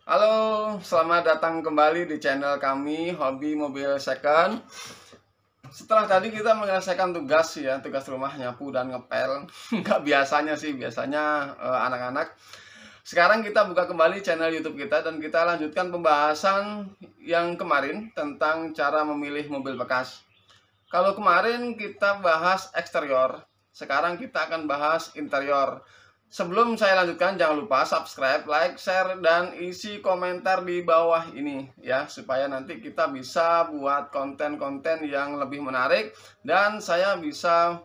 Halo, selamat datang kembali di channel kami Hobi Mobil Second. Setelah tadi kita menyelesaikan tugas rumah nyapu dan ngepel. Nggak biasanya sih, biasanya anak-anak. Sekarang kita buka kembali channel YouTube kita dan kita lanjutkan pembahasan yang kemarin tentang cara memilih mobil bekas. Kalau kemarin kita bahas eksterior, sekarang kita akan bahas interior. Sebelum saya lanjutkan, jangan lupa subscribe, like, share, dan isi komentar di bawah ini ya, supaya nanti kita bisa buat konten-konten yang lebih menarik dan saya bisa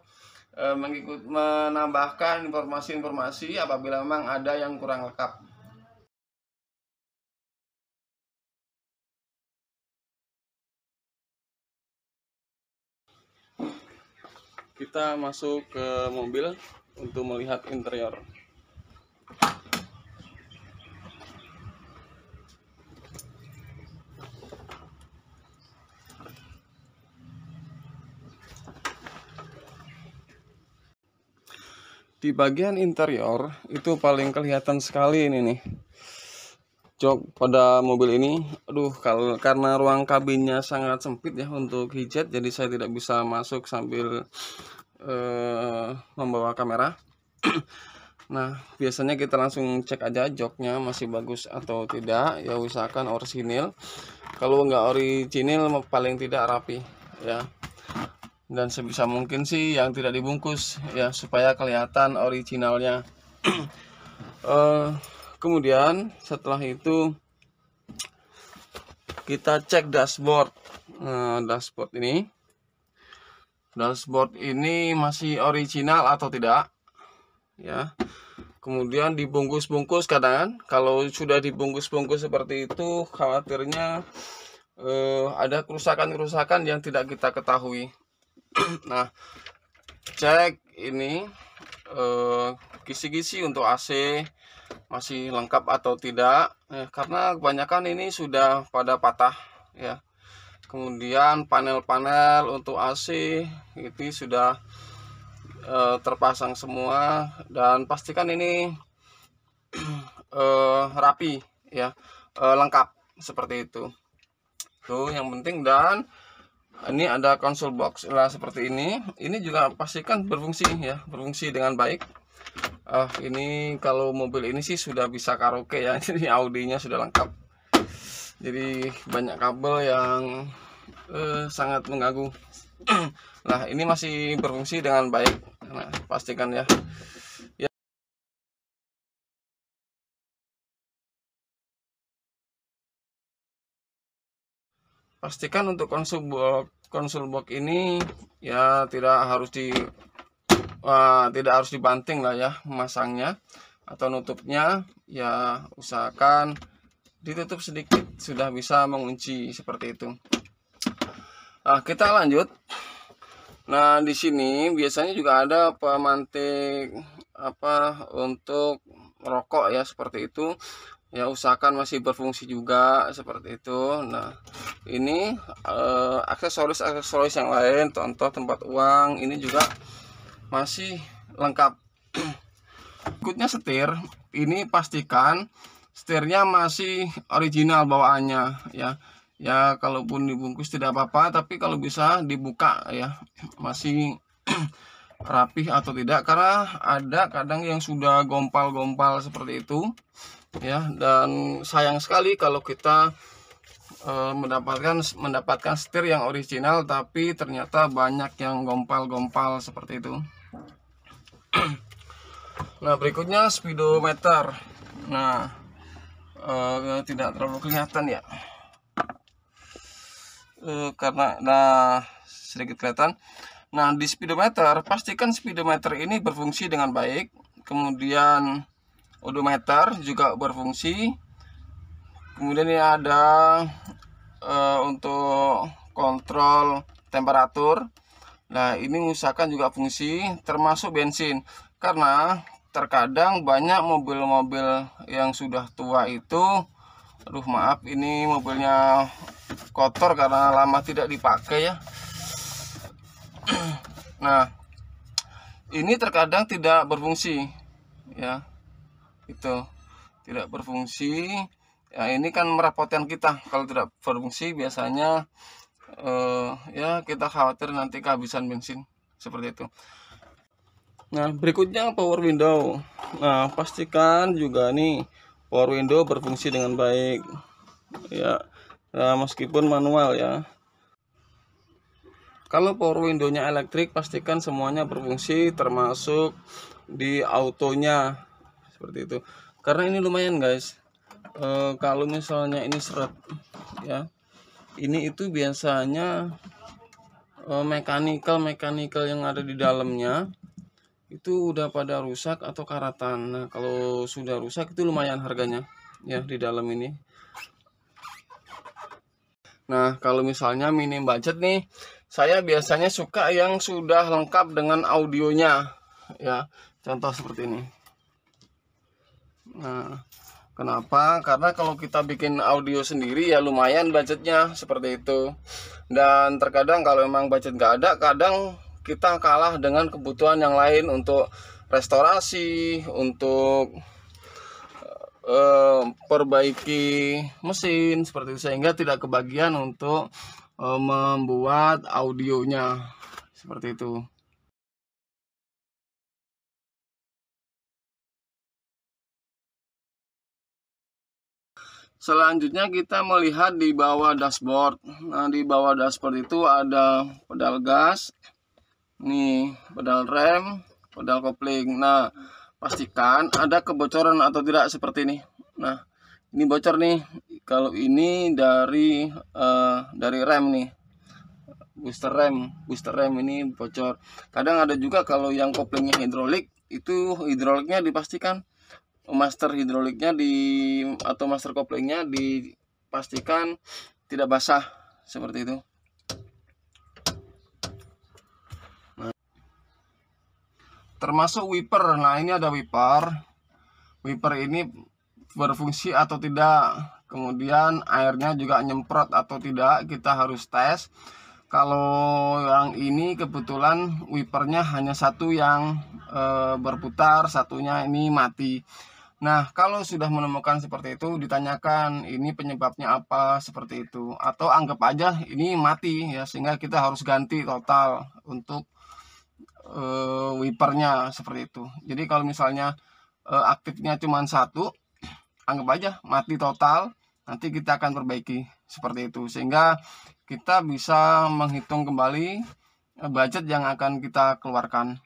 menambahkan informasi-informasi apabila memang ada yang kurang lengkap. Kita masuk ke mobil untuk melihat interior. Di bagian interior itu paling kelihatan sekali ini nih, jok pada mobil ini. Karena ruang kabinnya sangat sempit ya untuk hijet, jadi saya tidak bisa masuk sambil membawa kamera. Nah, biasanya kita langsung cek aja joknya masih bagus atau tidak ya, usahakan orisinil. Kalau nggak orisinil paling tidak rapi ya, dan sebisa mungkin sih yang tidak dibungkus ya, supaya kelihatan originalnya. Kemudian setelah itu kita cek dashboard. Dashboard ini masih original atau tidak ya. Kemudian dibungkus-bungkus, kadang kalau sudah dibungkus-bungkus seperti itu khawatirnya ada kerusakan-kerusakan yang tidak kita ketahui. Nah, cek ini kisi-kisi untuk AC masih lengkap atau tidak karena kebanyakan ini sudah pada patah ya. Kemudian panel-panel untuk AC itu sudah terpasang semua, dan pastikan ini rapi ya, lengkap seperti itu. Tuh yang penting. Dan ini ada console box lah seperti ini. Ini juga pastikan berfungsi ya, berfungsi dengan baik. Ini kalau mobil ini sih sudah bisa karaoke ya. Jadi audinya sudah lengkap. Jadi banyak kabel yang sangat mengganggu. Nah, ini masih berfungsi dengan baik. Nah, pastikan ya. Pastikan untuk konsol box ini ya tidak harus dibanting lah ya, memasangnya atau nutupnya ya, usahakan ditutup sedikit sudah bisa mengunci seperti itu. Nah, kita lanjut. Nah, di sini biasanya juga ada pemantik untuk rokok ya, seperti itu ya, usahakan masih berfungsi juga seperti itu. Nah, ini aksesoris yang lain, contoh tempat uang, ini juga masih lengkap. Berikutnya setir. Ini pastikan setirnya masih original bawaannya ya. Ya, kalaupun dibungkus tidak apa-apa, tapi kalau bisa dibuka ya, masih rapih atau tidak, karena ada kadang yang sudah gompal-gompal seperti itu ya. Dan sayang sekali kalau kita mendapatkan setir yang original tapi ternyata banyak yang gompal-gompal seperti itu. Nah, berikutnya speedometer. Nah, tidak terlalu kelihatan ya, karena sedikit kelihatan. Nah, di speedometer pastikan speedometer ini berfungsi dengan baik. Kemudian odometer juga berfungsi. Kemudian ini ada untuk kontrol temperatur. Nah, ini usahakan juga fungsi, termasuk bensin, karena terkadang banyak mobil-mobil yang sudah tua itu, maaf, ini mobilnya kotor karena lama tidak dipakai ya. Nah, ini terkadang tidak berfungsi ya, itu tidak berfungsi. Ya ini kan merepotkan kita kalau tidak berfungsi, biasanya ya kita khawatir nanti kehabisan bensin seperti itu. Nah, berikutnya power window. Nah, pastikan juga nih power window berfungsi dengan baik ya. Nah, meskipun manual ya. Kalau power window-nya elektrik, pastikan semuanya berfungsi termasuk di autonya seperti itu. Karena ini lumayan guys. Kalau misalnya ini seret ya, ini itu biasanya mekanikal yang ada di dalamnya itu udah pada rusak atau karatan. Nah, kalau sudah rusak itu lumayan harganya ya di dalam ini. Nah, kalau misalnya minim budget nih, saya biasanya suka yang sudah lengkap dengan audionya ya. Contoh seperti ini. Nah, kenapa? Karena kalau kita bikin audio sendiri ya lumayan budgetnya seperti itu. Dan terkadang kalau memang budget nggak ada, kadang kita kalah dengan kebutuhan yang lain untuk restorasi, untuk perbaiki mesin seperti itu, sehingga tidak kebagian untuk membuat audionya seperti itu. Selanjutnya kita melihat di bawah dashboard. Nah, di bawah dashboard itu ada pedal gas, nih pedal rem, pedal kopling. Nah, pastikan ada kebocoran atau tidak seperti ini. Nah, ini bocor nih. Kalau ini dari rem nih, booster rem ini bocor. Kadang ada juga kalau yang koplingnya hidrolik, itu hidroliknya dipastikan, master hidroliknya atau master koplingnya dipastikan tidak basah seperti itu. Nah, termasuk wiper. Nah, ini ada wiper ini berfungsi atau tidak, kemudian airnya juga nyemprot atau tidak, kita harus tes. Kalau yang ini kebetulan wipernya hanya satu yang berputar, satunya ini mati. Nah, kalau sudah menemukan seperti itu, ditanyakan ini penyebabnya apa seperti itu, atau anggap aja ini mati ya, sehingga kita harus ganti total untuk wipernya seperti itu. Jadi kalau misalnya aktifnya cuma satu, anggap aja mati total, nanti kita akan perbaiki seperti itu, sehingga kita bisa menghitung kembali budget yang akan kita keluarkan.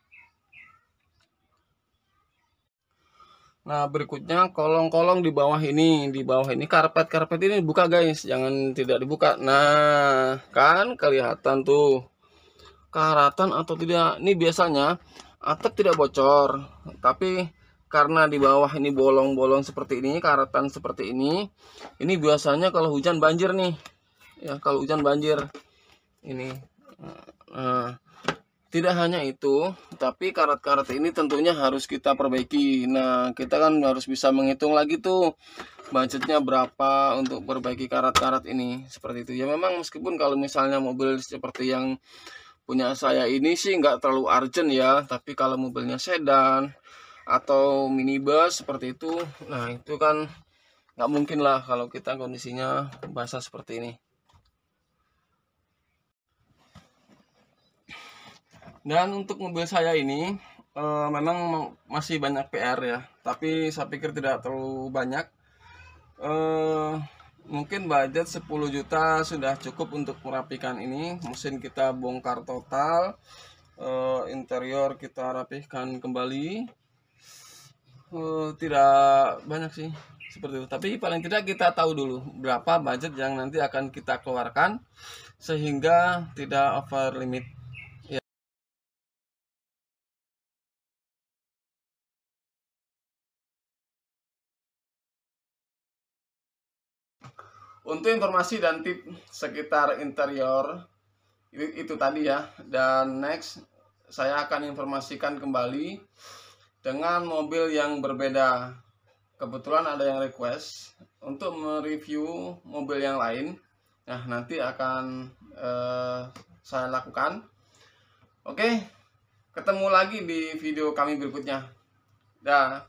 Nah, berikutnya kolong-kolong di bawah ini, karpet ini buka guys, jangan tidak dibuka. Nah, kan kelihatan tuh karatan atau tidak. Ini biasanya atap tidak bocor, tapi karena di bawah ini bolong-bolong seperti ini, karatan seperti ini biasanya kalau hujan banjir nih ya. Kalau hujan banjir ini. Nah, tidak hanya itu, tapi karat-karat ini tentunya harus kita perbaiki. Nah, kita kan harus bisa menghitung lagi tuh budgetnya berapa untuk perbaiki karat-karat ini seperti itu ya. Memang meskipun kalau misalnya mobil seperti yang punya saya ini sih nggak terlalu urgent ya, tapi kalau mobilnya sedan atau minibus seperti itu, nah itu kan nggak mungkin lah kalau kita kondisinya basah seperti ini. Dan untuk mobil saya ini memang masih banyak PR ya, tapi saya pikir tidak terlalu banyak. Mungkin budget 10 juta sudah cukup untuk merapikan ini. Mesin kita bongkar total, interior kita rapihkan kembali. Tidak banyak sih seperti itu, tapi paling tidak kita tahu dulu berapa budget yang nanti akan kita keluarkan sehingga tidak over limit. Untuk informasi dan tip sekitar interior itu tadi ya. Dan next saya akan informasikan kembali dengan mobil yang berbeda. Kebetulan ada yang request untuk mereview mobil yang lain. Nah, nanti akan saya lakukan. Oke, ketemu lagi di video kami berikutnya. Dah.